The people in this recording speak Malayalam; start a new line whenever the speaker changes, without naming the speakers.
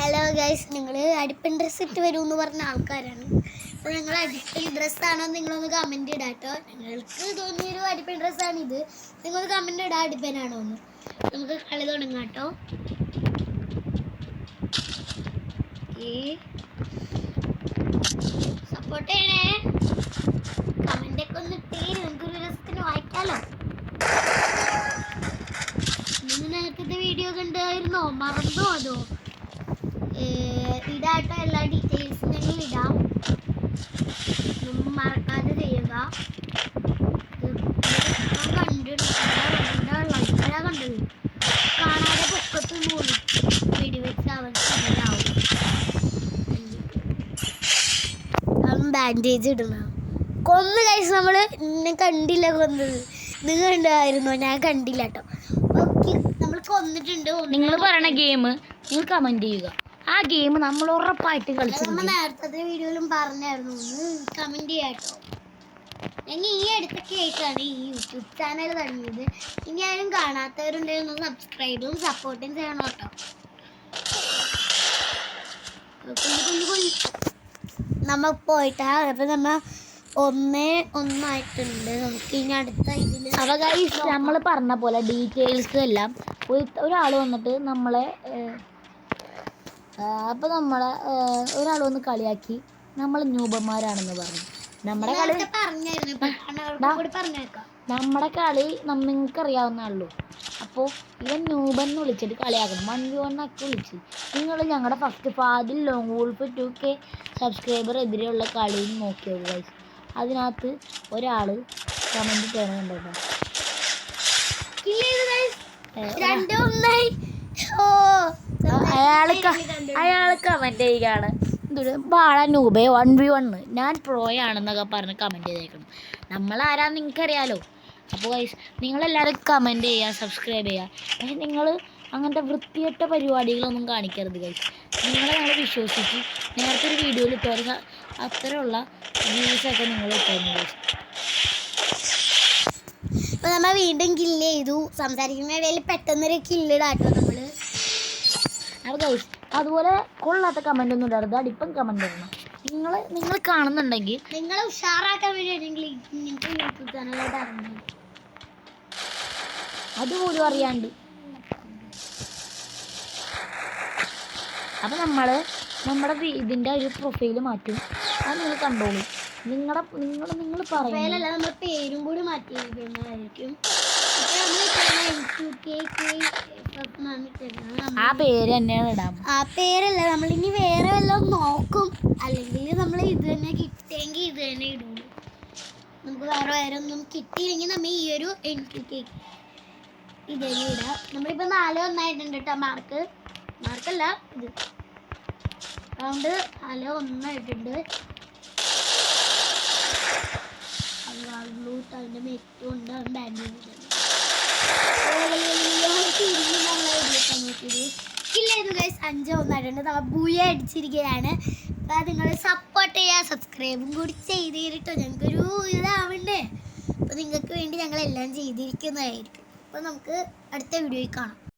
ഹലോ ഗൈസ്, നിങ്ങൾ അടിപ്പൻ ഡ്രസ്സ് ഇട്ട് വരുമെന്ന് പറഞ്ഞ ആൾക്കാരാണ്. അപ്പോൾ ഞങ്ങൾ അടിപ്പൻ ഡ്രസ്സാണോ നിങ്ങളൊന്ന് കമൻറ്റ് ഇടാം കേട്ടോ. നിങ്ങൾക്ക് തോന്നിയൊരു അടിപ്പൻ ഡ്രസ്സാണിത്, നിങ്ങളൊന്ന് കമൻറ്റ് ഇടാം അടിപ്പനാണോ എന്ന്. നമുക്ക് കളി തുടങ്ങാം കേട്ടോ. സപ്പോർട്ട് ചെയ്യണേ, കമൻ്റൊക്കെ ഒന്ന് ഇട്ടേ, നമുക്കൊരു രസത്തിന് വായിക്കാമല്ലോ. നിങ്ങൾ നേരത്തെ വീഡിയോ കണ്ടായിരുന്നോ? മറന്നോ അതോ? ഇടാട്ടോ, എല്ലാ ഡീറ്റെയിൽസും ഞങ്ങൾ ഇടാം, മറക്കാതെ ചെയ്യുക. കണ്ടത് കാണാതെ പൊക്കത്ത് പോലും വെടിവെച്ച് അവൻ അവൻ ബാൻഡേജ് ഇടണം. കൊന്ന് കഴിച്ച് നമ്മൾ എന്നെ കണ്ടില്ല കൊന്നത്. നിങ്ങൾ കണ്ടായിരുന്നോ? ഞാൻ കണ്ടില്ല കേട്ടോ. ഓക്കെ, നമ്മൾ കൊന്നിട്ടുണ്ട്.
നിങ്ങൾ പറയണ ഗെയിം നിങ്ങൾ കമന്റ് ചെയ്യുക. ആ ഗെയിം നമ്മൾ ഉറപ്പായിട്ട് കളിച്ചു.
നമ്മൾ നേരത്തെ വീഡിയോയിലും പറഞ്ഞായിരുന്നു, ഒന്ന് കമന്റ് ചെയ്യാട്ടോ. ഞങ്ങൾ ഈ അടുത്തൊക്കെ ആയിട്ടാണ് ഈ യൂട്യൂബ് ചാനൽ തുടങ്ങിയത്. ഇനി ആരും കാണാത്തവരുണ്ടെങ്കിൽ ഒന്ന് സബ്സ്ക്രൈബും സപ്പോർട്ടും ചെയ്യണം കേട്ടോ. നമ്മ പോയിട്ടാ, അപ്പം നമ്മൾ 1-1 നമുക്ക് ഇനി അടുത്ത ഇതിൽ
നമ്മൾ പറഞ്ഞ പോലെ ഡീറ്റെയിൽസ് എല്ലാം ഒരാൾ വന്നിട്ട് നമ്മളെ അപ്പോൾ ഒരാൾ വന്ന് കളിയാക്കി നമ്മൾ ന്യൂബന്മാരാണെന്ന് പറഞ്ഞു. നമ്മുടെ കളി നിങ്ങൾക്കറിയാവുന്നേ. അപ്പോൾ ഇവൻ ന്യൂബൻ എന്ന് വിളിച്ചിട്ട് കളിയാക്കണം. 1v1 വിളിച്ച് നിങ്ങൾ ഞങ്ങളുടെ first Fadil long wolf 2K subscriber എതിരെയുള്ള കളിയും നോക്കിയത് ഗൈസ്. അതിനകത്ത് ഒരാൾ കമൻറ്റ് ചെയ്യണുണ്ടോ? അയാൾ കമൻറ്റ് ചെയ്യുകയാണ്, എന്തൊരു ബാള നൂബേ 1v1 ഞാൻ പ്രോയാണെന്നൊക്കെ പറഞ്ഞ് കമൻറ്റ് ചെയ്തേക്കണം. നമ്മളാരാന്ന് നിങ്ങൾക്കറിയാലോ. അപ്പോൾ ഗൈസ്, നിങ്ങളെല്ലാവരും കമൻറ്റ് ചെയ്യുക, സബ്സ്ക്രൈബ് ചെയ്യുക. പക്ഷേ നിങ്ങൾ അങ്ങനത്തെ വൃത്തികെട്ട പരിപാടികളൊന്നും കാണിക്കരുത് ഗൈസ്. ഞങ്ങൾ വിശ്വസിച്ച് നേരത്തെ ഒരു വീഡിയോയിൽ ഇട്ട അത്തരമുള്ള വ്യൂസൊക്കെ നിങ്ങൾ ഇട്ടായിരുന്നു ഗൈസ്.
അപ്പോൾ നമ്മൾ വീണ്ടും കില്ല് ചെയ്തു. സംസാരിക്കുന്ന ഇടയിൽ പെട്ടെന്നൊരു കില്ലിടാട്ടോ നമ്മൾ.
അപ്പോൾ ഗൈസ്, അതുപോലെ കൊള്ളാത്ത കമൻ്റ് ഒന്നും ഇടരുത്, അടിപ്പം കമൻ്റ് ഇടണം. നിങ്ങൾ കാണുന്നുണ്ടെങ്കിൽ
നിങ്ങൾ ഉഷാറാക്കാൻ വേണ്ടിയാണെങ്കിൽ ഇങ്ങനത്തെ യൂട്യൂബ് ചാനലോട്ട് ഇറങ്ങി
അതുപോലും അറിയാണ്ട്. അപ്പം നമ്മുടെ ഇതിൻ്റെ ഒരു പ്രൊഫൈല് മാറ്റും. അത് നിങ്ങൾ കണ്ടോളൂ. നിങ്ങൾ
പറയുന്നില്ല, നമ്മൾ പേരും കൂടി മാറ്റിയിരിക്കുന്നതായിരിക്കും.
ആ പേര് തന്നെയാണ് ഇടാം.
ആ പേരല്ല, നമ്മളിനി വേറെ വല്ലതും നോക്കും. അല്ലെങ്കിൽ നമ്മൾ ഇത് തന്നെ കിട്ടിയെങ്കിൽ ഇത് തന്നെ ഇടുള്ളൂ. നമുക്ക് വേറെ ഒന്നും കിട്ടിയില്ലെങ്കിൽ നമ്മൾ ഈ ഒരു MQK ഇതന്നെ ഇടാം. നമ്മളിപ്പോൾ 4-1 കേട്ടോ. മാർക്കല്ല ഇത് അതുകൊണ്ട് 4-1 അതിൻ്റെ മെറ്റുണ്ട്. അവൻ ബാൻഡേജ് ഇല്ലേത് ഗൈസ്. 5-1 നമ്മൾ ബൂയ അടിച്ചിരിക്കുകയാണ്. അപ്പോൾ നിങ്ങൾ സപ്പോർട്ട് ചെയ്യുക, സബ്സ്ക്രൈബും കൂടി ചെയ്തിട്ടോ. ഞങ്ങൾക്കൊരു ഇതാവണ്ടേ. അപ്പോൾ നിങ്ങൾക്ക് വേണ്ടി ഞങ്ങളെല്ലാം ചെയ്തിരിക്കുന്നതായിരിക്കും. അപ്പോൾ നമുക്ക് അടുത്ത വീഡിയോയിൽ കാണാം.